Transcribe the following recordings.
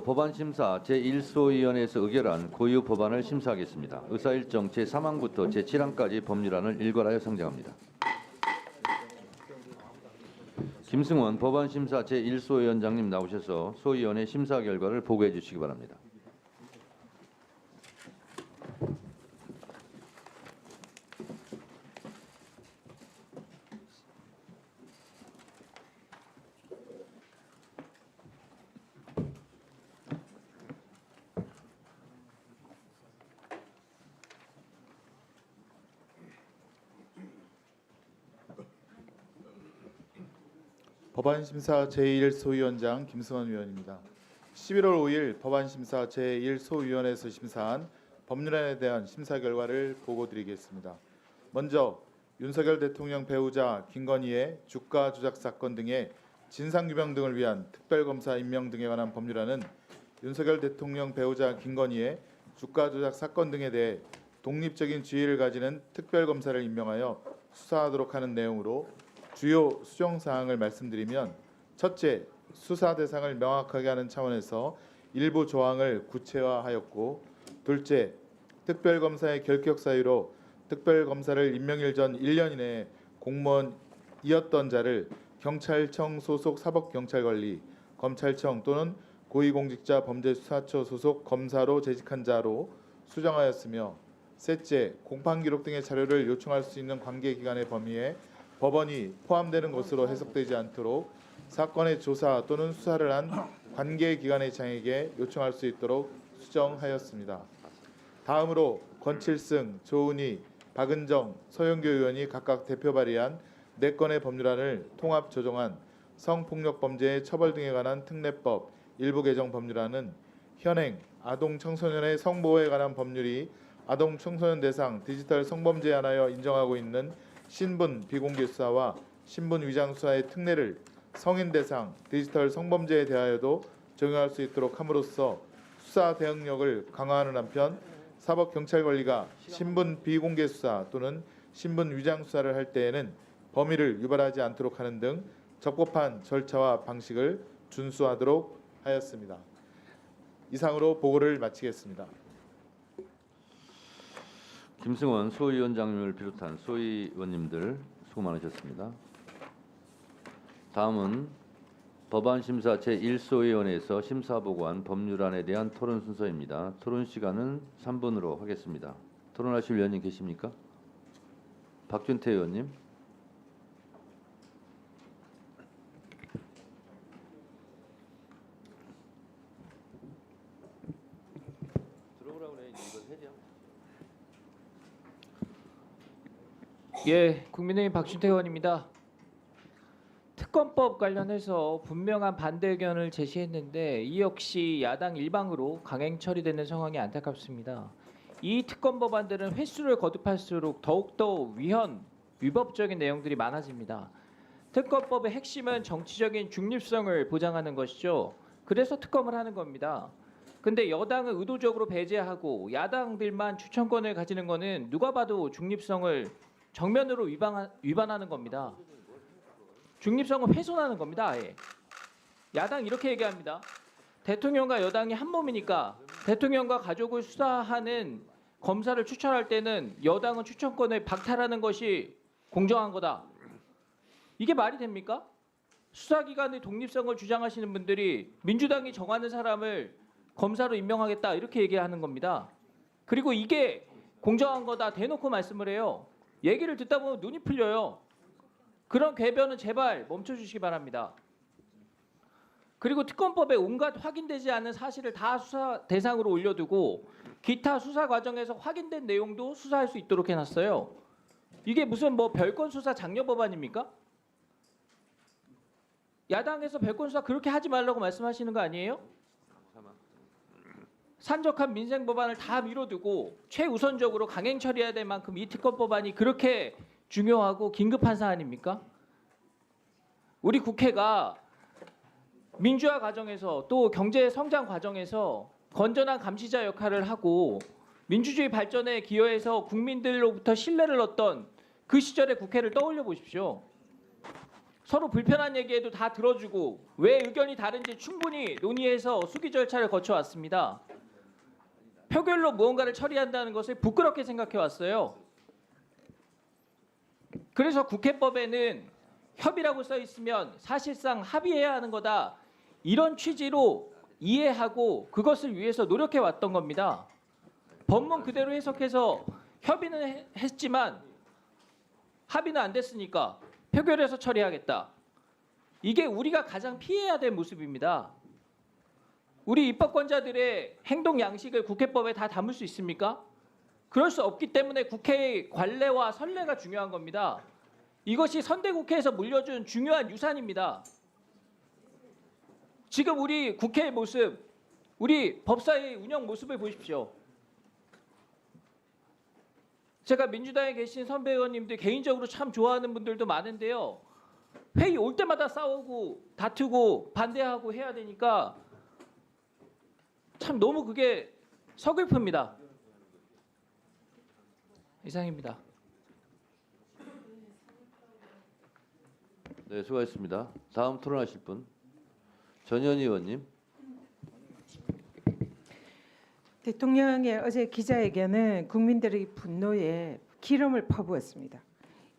법안심사 제1소위원회에서 의결한 고유 법안을 심사하겠습니다. 의사일정 제3항부터 제7항까지 법률안을 일괄하여 상정합니다. 김승원 법안심사 제1소위원장님 나오셔서 소위원회 심사 결과를 보고해 주시기 바랍니다. 법안심사 제1소위원장 김승원 위원입니다. 11월 5일 법안심사 제1소위원회에서 심사한 법률안에 대한 심사 결과를 보고드리겠습니다. 먼저 윤석열 대통령 배우자 김건희의 주가 조작 사건 등의 진상규명 등을 위한 특별검사 임명 등에 관한 법률안은 윤석열 대통령 배우자 김건희의 주가 조작 사건 등에 대해 독립적인 지위를 가지는 특별검사를 임명하여 수사하도록 하는 내용으로 주요 수정사항을 말씀드리면, 첫째, 수사 대상을 명확하게 하는 차원에서 일부 조항을 구체화하였고, 둘째, 특별검사의 결격 사유로 특별검사를 임명일 전 1년 이내에 공무원이었던 자를 경찰청 소속 사법경찰관리, 검찰청 또는 고위공직자 범죄수사처 소속 검사로 재직한 자로 수정하였으며, 셋째, 공판기록 등의 자료를 요청할 수 있는 관계기관의 범위에 법원이 포함되는 것으로 해석되지 않도록 사건의 조사 또는 수사를 한 관계기관의 장에게 요청할 수 있도록 수정하였습니다. 다음으로 권칠승, 조은희, 박은정, 서영교 의원이 각각 대표 발의한 4건의 법률안을 통합 조정한 성폭력범죄의 처벌 등에 관한 특례법 일부 개정 법률안은 현행 아동청소년의 성보호에 관한 법률이 아동청소년 대상 디지털 성범죄에 한하여 인정하고 있는 신분 비공개 수사와 신분 위장 수사의 특례를 성인 대상 디지털 성범죄에 대하여도 적용할 수 있도록 함으로써 수사 대응력을 강화하는 한편 사법경찰관리가 신분 비공개 수사 또는 신분 위장 수사를 할 때에는 범위를 유발하지 않도록 하는 등 적법한 절차와 방식을 준수하도록 하였습니다. 이상으로 보고를 마치겠습니다. 김승원 소위원장님을 비롯한 소위원님들 수고 많으셨습니다. 다음은 법안심사 제1소위원회에서 심사보고한 법률안에 대한 토론 순서입니다. 토론 시간은 3분으로 하겠습니다. 토론하실 위원님 계십니까? 박준태 의원님. 들어오라고 그래. 이거 해야 예, 국민의힘 박준태 의원입니다. 특검법 관련해서 분명한 반대 의견을 제시했는데 이 역시 야당 일방으로 강행 처리되는 상황이 안타깝습니다. 이 특검 법안들은 횟수를 거듭할수록 더욱더 위법적인 내용들이 많아집니다. 특검법의 핵심은 정치적인 중립성을 보장하는 것이죠. 그래서 특검을 하는 겁니다. 근데 여당은 의도적으로 배제하고 야당들만 추천권을 가지는 것은 누가 봐도 중립성을 정면으로 위반하는 겁니다. 중립성을 훼손하는 겁니다. 아예. 야당 이렇게 얘기합니다. 대통령과 여당이 한 몸이니까 대통령과 가족을 수사하는 검사를 추천할 때는 여당은 추천권을 박탈하는 것이 공정한 거다. 이게 말이 됩니까? 수사기관의 독립성을 주장하시는 분들이 민주당이 정하는 사람을 검사로 임명하겠다 이렇게 얘기하는 겁니다. 그리고 이게 공정한 거다 대놓고 말씀을 해요. 얘기를 듣다 보면 눈이 풀려요. 그런 궤변은 제발 멈춰주시기 바랍니다. 그리고 특검법에 온갖 확인되지 않은 사실을 다 수사 대상으로 올려두고 기타 수사 과정에서 확인된 내용도 수사할 수 있도록 해놨어요. 이게 무슨 뭐 별건 수사 장려 법안입니까? 야당에서 별건 수사 그렇게 하지 말라고 말씀하시는 거 아니에요? 산적한 민생 법안을 다 미뤄두고 최우선적으로 강행 처리해야 될 만큼 이 특검 법안이 그렇게 중요하고 긴급한 사안입니까? 우리 국회가 민주화 과정에서 또 경제 성장 과정에서 건전한 감시자 역할을 하고 민주주의 발전에 기여해서 국민들로부터 신뢰를 얻던 그 시절의 국회를 떠올려 보십시오. 서로 불편한 얘기해도 다 들어주고 왜 의견이 다른지 충분히 논의해서 수기 절차를 거쳐왔습니다. 표결로 무언가를 처리한다는 것을 부끄럽게 생각해 왔어요. 그래서 국회법에는 협의라고 써 있으면 사실상 합의해야 하는 거다. 이런 취지로 이해하고 그것을 위해서 노력해 왔던 겁니다. 법문 그대로 해석해서 협의는 했지만 합의는 안 됐으니까 표결해서 처리하겠다. 이게 우리가 가장 피해야 될 모습입니다. 우리 입법권자들의 행동 양식을 국회법에 다 담을 수 있습니까? 그럴 수 없기 때문에 국회의 관례와 선례가 중요한 겁니다. 이것이 선대국회에서 물려준 중요한 유산입니다. 지금 우리 국회의 모습, 우리 법사위 운영 모습을 보십시오. 제가 민주당에 계신 선배 의원님들 개인적으로 참 좋아하는 분들도 많은데요. 회의 올 때마다 싸우고 다투고 반대하고 해야 되니까 참 너무 그게 서글픕니다. 이상입니다. 네, 수고하셨습니다. 다음 토론하실 분 전현희 의원님. 대통령의 어제 기자회견은 국민들의 분노에 기름을 퍼부었습니다.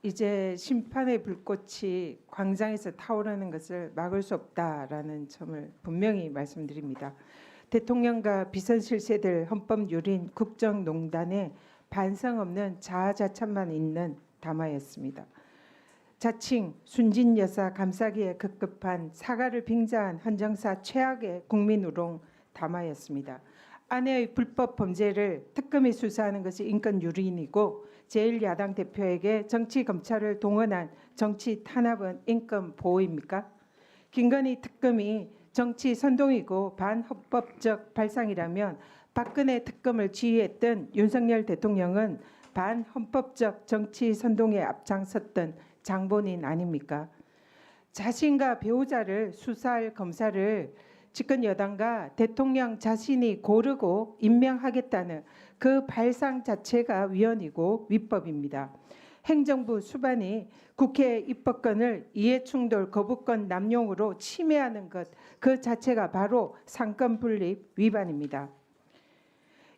이제 심판의 불꽃이 광장에서 타오르는 것을 막을 수 없다라는 점을 분명히 말씀드립니다. 대통령과 비선실세들 헌법유린 국정농단에 반성 없는 자아자찬만 있는 담화였습니다. 자칭 순진 여사 감싸기에 급급한 사과를 빙자한 헌정사 최악의 국민우롱 담화였습니다. 아내의 불법 범죄를 특검이 수사하는 것이 인권 유린이고 제1야당 대표에게 정치 검찰을 동원한 정치 탄압은 인권 보호입니까? 김건희 특검이 정치 선동이고 반헌법적 발상이라면 박근혜 특검을 지휘했던 윤석열 대통령은 반헌법적 정치 선동에 앞장섰던 장본인 아닙니까? 자신과 배우자를 수사할 검사를 집권 여당과 대통령 자신이 고르고 임명하겠다는 그 발상 자체가 위헌이고 위법입니다. 행정부 수반이 국회 입법권을 이해충돌 거부권 남용으로 침해하는 것 그 자체가 바로 상권 분립 위반입니다.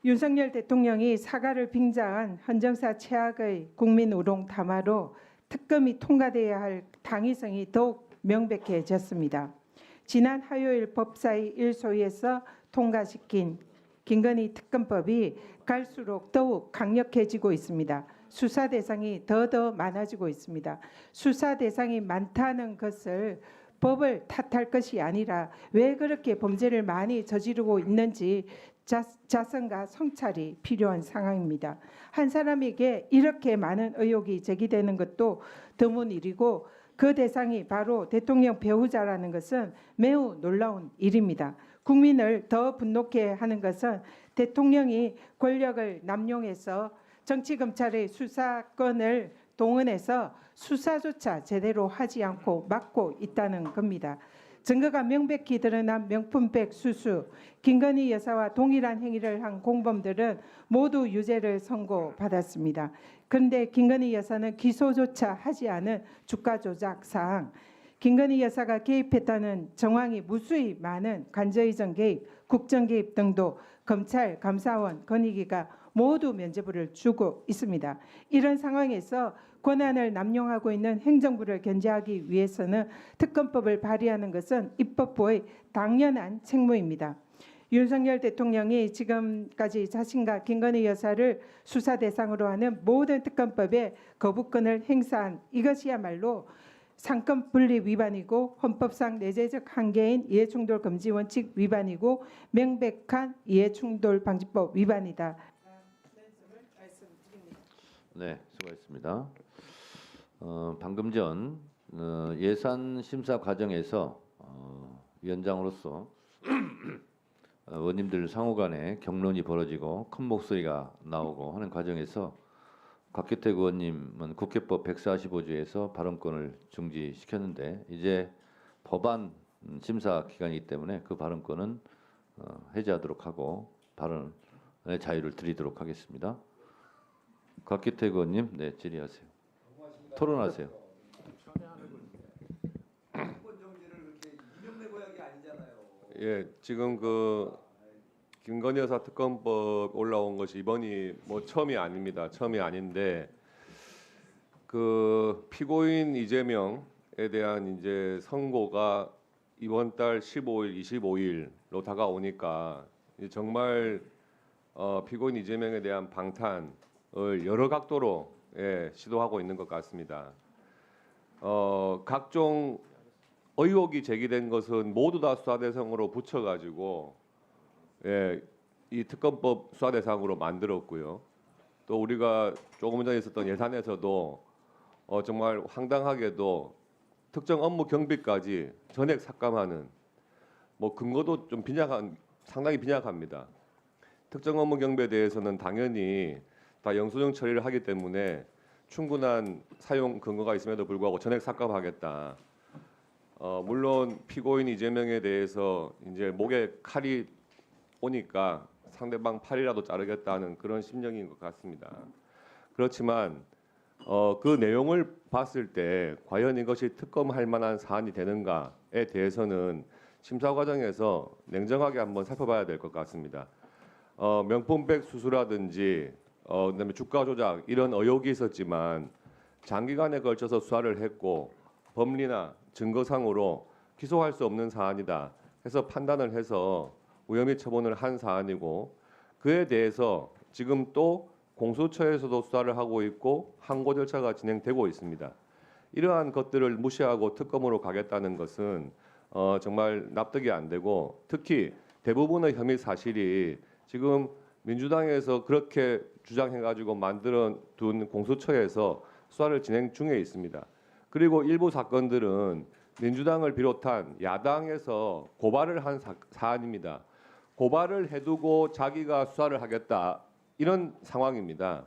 윤석열 대통령이 사과를 빙자한 헌정사 최악의 국민 우롱 담화로 특검이 통과돼야 할 당위성이 더욱 명백해졌습니다. 지난 화요일 법사위 1소위에서 통과시킨 김건희 특검법이 갈수록 더욱 강력해지고 있습니다. 수사 대상이 더더 많아지고 있습니다. 수사 대상이 많다는 것을 법을 탓할 것이 아니라 왜 그렇게 범죄를 많이 저지르고 있는지 자성과 성찰이 필요한 상황입니다. 한 사람에게 이렇게 많은 의혹이 제기되는 것도 드문 일이고 그 대상이 바로 대통령 배우자라는 것은 매우 놀라운 일입니다. 국민을 더 분노케 하는 것은 대통령이 권력을 남용해서 정치검찰의 수사권을 동원해서 수사조차 제대로 하지 않고 막고 있다는 겁니다. 증거가 명백히 드러난 명품백 수수, 김건희 여사와 동일한 행위를 한 공범들은 모두 유죄를 선고받았습니다. 그런데 김건희 여사는 기소조차 하지 않은 주가 조작 사항, 김건희 여사가 개입했다는 정황이 무수히 많은 관저이전 개입, 국정 개입 등도 검찰, 감사원, 권익위가 모두 면죄부를 주고 있습니다. 이런 상황에서 권한을 남용하고 있는 행정부를 견제하기 위해서는 특검법을 발의하는 것은 입법부의 당연한 책무입니다. 윤석열 대통령이 지금까지 자신과 김건희 여사를 수사 대상으로 하는 모든 특검법에 거부권을 행사한 이것이야말로 상권 분립 위반이고 헌법상 내재적 한계인 이해충돌 금지 원칙 위반이고 명백한 이해충돌 방지법 위반이다. 네, 수고하셨습니다. 방금 전 예산 심사 과정에서 위원장으로서 의원님들 상호간에 격론이 벌어지고 큰 목소리가 나오고 하는 과정에서 곽규택 의원님은 국회법 145조에서 발언권을 중지시켰는데 이제 법안 심사 기간이기 때문에 그 발언권은 해제하도록 하고 발언의 자유를 드리도록 하겠습니다. 곽규택 의원님, 네, 질의하세요. 토론하세요. 예, 지금 그 김건희 여사 특검법 올라온 것이 이번이 뭐 처음이 아닙니다. 처음이 아닌데 그 피고인 이재명에 대한 이제 선고가 이번 달 15일, 25일로 다가오니까 이제 정말 피고인 이재명에 대한 방탄을 여러 각도로 시도하고 있는 것 같습니다. 각종 의혹이 제기된 것은 모두 다 수사 대상으로 붙여가지고 이 특검법 수사 대상으로 만들었고요. 또 우리가 조금 전에 있었던 예산에서도 정말 황당하게도 특정 업무 경비까지 전액 삭감하는 뭐 근거도 좀 상당히 빈약합니다. 특정 업무 경비에 대해서는 당연히 다 영수증 처리를 하기 때문에 충분한 사용 근거가 있음에도 불구하고 전액 삭감하겠다. 물론 피고인 이재명에 대해서 이제 목에 칼이 오니까 상대방 팔이라도 자르겠다는 그런 심정인 것 같습니다. 그렇지만 그 내용을 봤을 때 과연 이것이 특검할 만한 사안이 되는가에 대해서는 심사 과정에서 냉정하게 한번 살펴봐야 될 것 같습니다. 명품백 수수라든지 그다음에 주가 조작 이런 의혹이 있었지만 장기간에 걸쳐서 수사를 했고 법리나 증거상으로 기소할 수 없는 사안이다 해서 판단을 해서 무혐의 처분을 한 사안이고 그에 대해서 지금 또 공수처에서도 수사를 하고 있고 항고 절차가 진행되고 있습니다. 이러한 것들을 무시하고 특검으로 가겠다는 것은 정말 납득이 안 되고 특히 대부분의 혐의 사실이 지금 민주당에서 그렇게 주장해가지고 만들어 둔 공수처에서 수사를 진행 중에 있습니다. 그리고 일부 사건들은 민주당을 비롯한 야당에서 고발을 한 사안입니다. 고발을 해두고 자기가 수사를 하겠다 이런 상황입니다.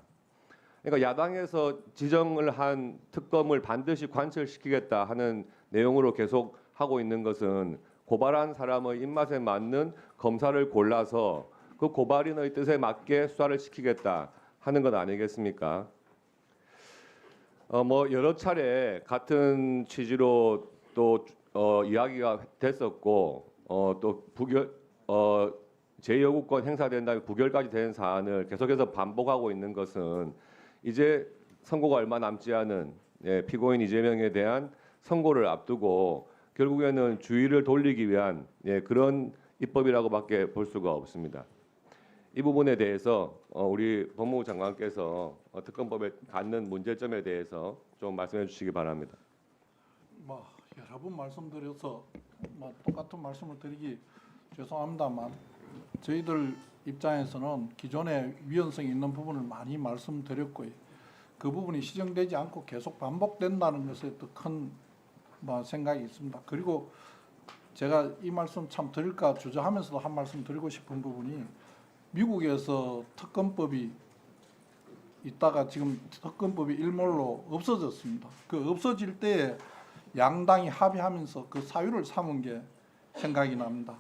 그러니까 야당에서 지정을 한 특검을 반드시 관철시키겠다 하는 내용으로 계속 하고 있는 것은 고발한 사람의 입맛에 맞는 검사를 골라서 그 고발인의 뜻에 맞게 수사를 시키겠다 하는 것 아니겠습니까? 뭐 여러 차례 같은 취지로 또 이야기가 됐었고 또 제2여구권 행사된 다음에 부결까지 된 사안을 계속해서 반복하고 있는 것은 이제 선고가 얼마 남지 않은 피고인 이재명에 대한 선고를 앞두고 결국에는 주의를 돌리기 위한 그런 입법이라고밖에 볼 수가 없습니다. 이 부분에 대해서 우리 법무부 장관께서 특검법에 갖는 문제점에 대해서 좀 말씀해 주시기 바랍니다. 뭐 여러 번 말씀드려서 뭐 똑같은 말씀을 드리기 죄송합니다만 저희들 입장에서는 기존에 위헌성이 있는 부분을 많이 말씀드렸고요. 그 부분이 시정되지 않고 계속 반복된다는 것에 더 큰 생각이 있습니다. 그리고 제가 이 말씀 참 드릴까 주저하면서도 한 말씀 드리고 싶은 부분이 미국에서 특검법이 있다가 지금 특검법이 일몰로 없어졌습니다. 그 없어질 때에 양당이 합의하면서 그 사유를 삼은 게 생각이 납니다.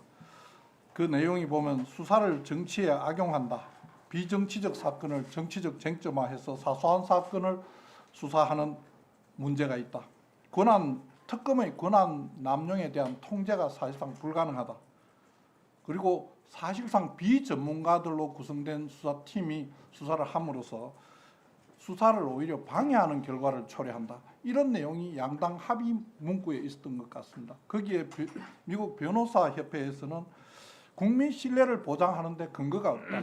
그 내용이 보면 수사를 정치에 악용한다. 비정치적 사건을 정치적 쟁점화해서 사소한 사건을 수사하는 문제가 있다. 특검의 권한 남용에 대한 통제가 사실상 불가능하다. 그리고 사실상 비전문가들로 구성된 수사팀이 수사를 함으로써 수사를 오히려 방해하는 결과를 초래한다. 이런 내용이 양당 합의 문구에 있었던 것 같습니다. 거기에 미국 변호사협회에서는 국민 신뢰를 보장하는 데 근거가 없다.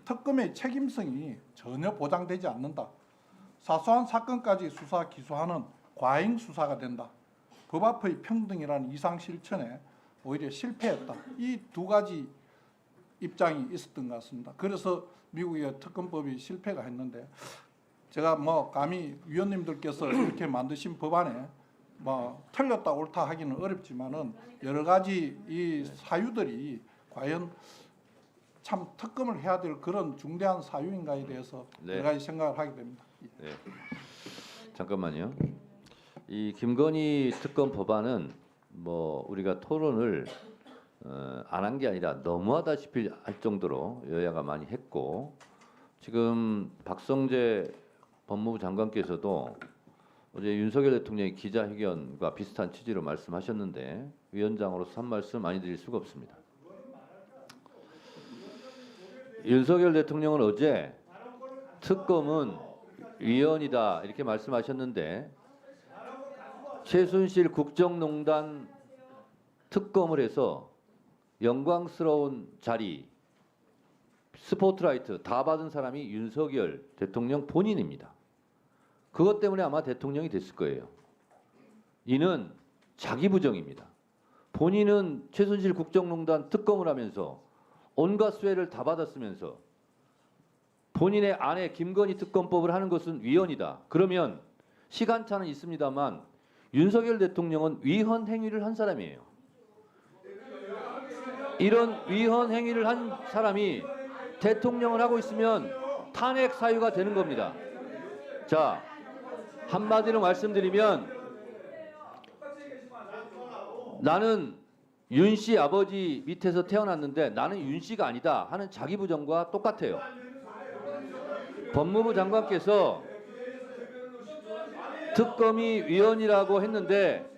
특검의 책임성이 전혀 보장되지 않는다. 사소한 사건까지 수사 기소하는 과잉 수사가 된다. 법 앞의 평등이라는 이상 실천에 오히려 실패했다. 이 두 가지 입장이 있었던 것 같습니다. 그래서 미국의 특검법이 실패가 했는데 제가 감히 위원님들께서 이렇게 만드신 법안에 틀렸다 옳다 하기는 어렵지만은 여러 가지 이 사유들이 과연 참 특검을 해야 될 그런 중대한 사유인가에 대해서 여러 가지 생각을 하게 됩니다. 네. 잠깐만요. 이 김건희 특검 법안은 우리가 토론을 안 한 게 아니라 너무하다시피 할 정도로 여야가 많이 했고 지금 박성재 법무부 장관께서도 어제 윤석열 대통령이 기자회견과 비슷한 취지로 말씀하셨는데 위원장으로서 한 말씀 아니 드릴 수가 없습니다. 윤석열 대통령은 어제 특검은 위헌이다 이렇게 말씀하셨는데 최순실 국정농단 특검을 해서 영광스러운 자리 스포트라이트 다 받은 사람이 윤석열 대통령 본인입니다. 그것 때문에 아마 대통령이 됐을 거예요. 이는 자기 부정입니다. 본인은 최순실 국정농단 특검을 하면서 온갖 수혜를 다 받았으면서 본인의 아내 김건희 특검법을 하는 것은 위헌이다. 그러면 시간차는 있습니다만 윤석열 대통령은 위헌 행위를 한 사람이에요. 이런 위헌 행위를 한 사람이 대통령을 하고 있으면 탄핵 사유가 되는 겁니다. 자, 한마디로 말씀드리면 나는 윤 씨 아버지 밑에서 태어났는데 나는 윤 씨가 아니다 하는 자기 부정과 똑같아요. 법무부 장관께서 특검이 위헌이라고 했는데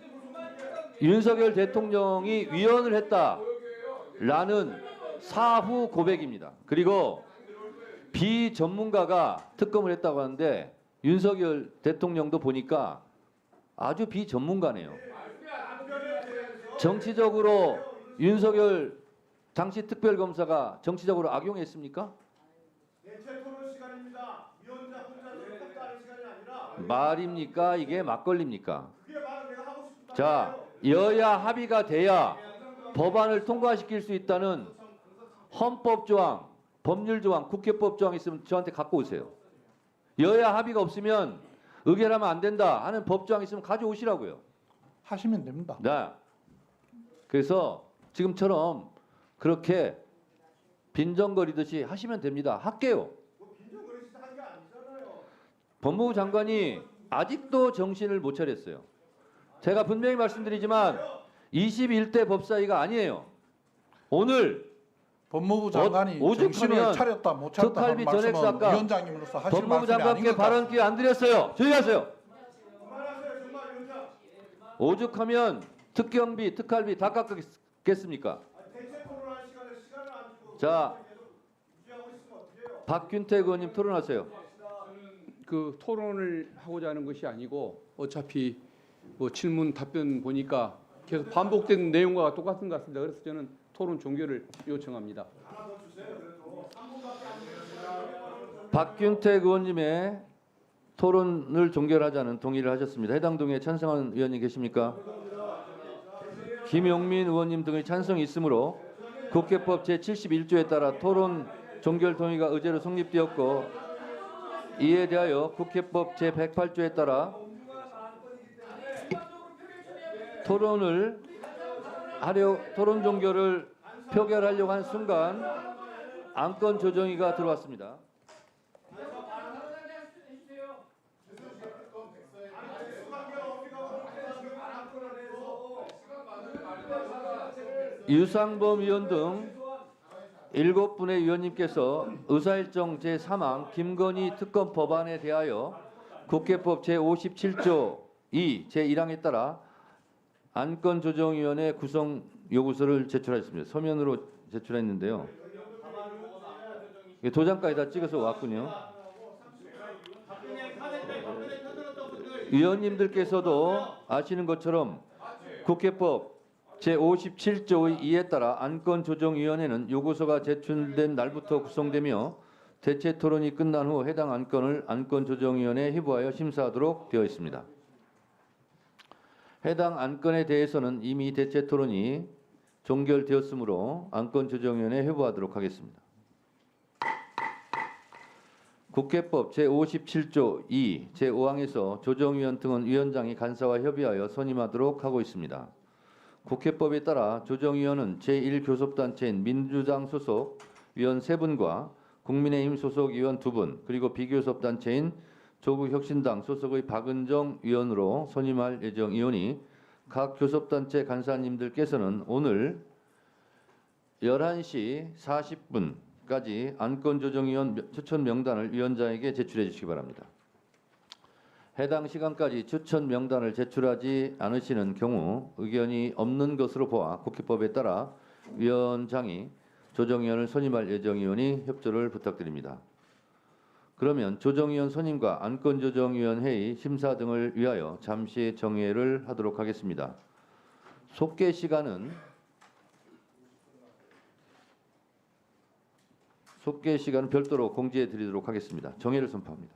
윤석열 대통령이 위헌을 했다라는 사후 고백입니다. 그리고 비전문가가 특검을 했다고 하는데 윤석열 대통령도 보니까 아주 비전문가네요. 정치적으로 윤석열 당시 특별검사가 정치적으로 악용했습니까? 말입니까? 이게 막걸리입니까? 자, 여야 합의가 돼야 법안을 통과시킬 수 있다는 헌법 조항, 법률 조항, 국회법 조항 있으면 저한테 갖고 오세요. 여야 합의가 없으면 의결하면 안 된다 하는 법 조항 있으면 가져오시라고요. 하시면 됩니다. 네. 그래서 지금처럼 그렇게 빈정거리듯이 하시면 됩니다. 할게요. 법무부 장관이 아직도 정신을 못 차렸어요. 제가 분명히 말씀드리지만 21대 법사위가 아니에요. 오늘 법무부 장관이 오죽하면 정신을 차렸다 못 차렸다 하는 특활비 말씀은 전액사과 위원장님으로서 하실 법무부 말씀이 장관께 아닌 것 발언 같습니다. 기회 안 드렸어요. 조용히 하세요. 오죽하면 특경비, 특활비 다 깎겠습니까? 자, 박균택 의원님 토론하세요. 그 토론을 하고자 하는 것이 아니고 어차피 뭐 질문 답변 보니까 계속 반복된 내용과 똑같은 것 같습니다. 그래서 저는 토론 종결을 요청합니다. 박균택 의원님의 토론을 종결하자는 동의를 하셨습니다. 해당 동의에 찬성하는 의원님 계십니까? 김용민 의원님 등의 찬성이 있으므로 국회법 제71조에 따라 토론 종결 동의가 의제로 성립되었고 이에 대하여 국회법 제108조에 따라 토론 종결을 표결하려고 한 순간 안건 조정위가 들어왔습니다. 유상범 의원 등 7분의 위원님께서 의사일정 제3항 김건희 특검 법안에 대하여 국회법 제57조 2 제1항에 따라 안건조정위원회 구성 요구서를 제출하였습니다. 서면으로 제출했는데요. 도장까지 다 찍어서 왔군요. 위원님들께서도 아시는 것처럼 국회법 제57조 2에 따라 안건조정위원회는 요구서가 제출된 날부터 구성되며 대체 토론이 끝난 후 해당 안건을 안건조정위원회에 회부하여 심사하도록 되어 있습니다. 해당 안건에 대해서는 이미 대체 토론이 종결되었으므로 안건조정위원회에 회부하도록 하겠습니다. 국회법 제57조 2 제5항에서 조정위원 등은 위원장이 간사와 협의하여 선임하도록 하고 있습니다. 국회법에 따라 조정위원은 제1교섭단체인 민주당 소속 위원 3분과 국민의힘 소속 위원 2분 그리고 비교섭단체인 조국혁신당 소속의 박은정 위원으로 선임할 예정이오니 각 교섭단체 간사님들께서는 오늘 11시 40분까지 안건조정위원 추천 명단을 위원장에게 제출해 주시기 바랍니다. 해당 시간까지 추천 명단을 제출하지 않으시는 경우 의견이 없는 것으로 보아 국회법에 따라 위원장이 조정위원을 선임할 예정이오니 협조를 부탁드립니다. 그러면 조정위원 선임과 안건조정위원회의 심사 등을 위하여 잠시 정회를 하도록 하겠습니다. 속개 시간은 별도로 공지해 드리도록 하겠습니다. 정회를 선포합니다.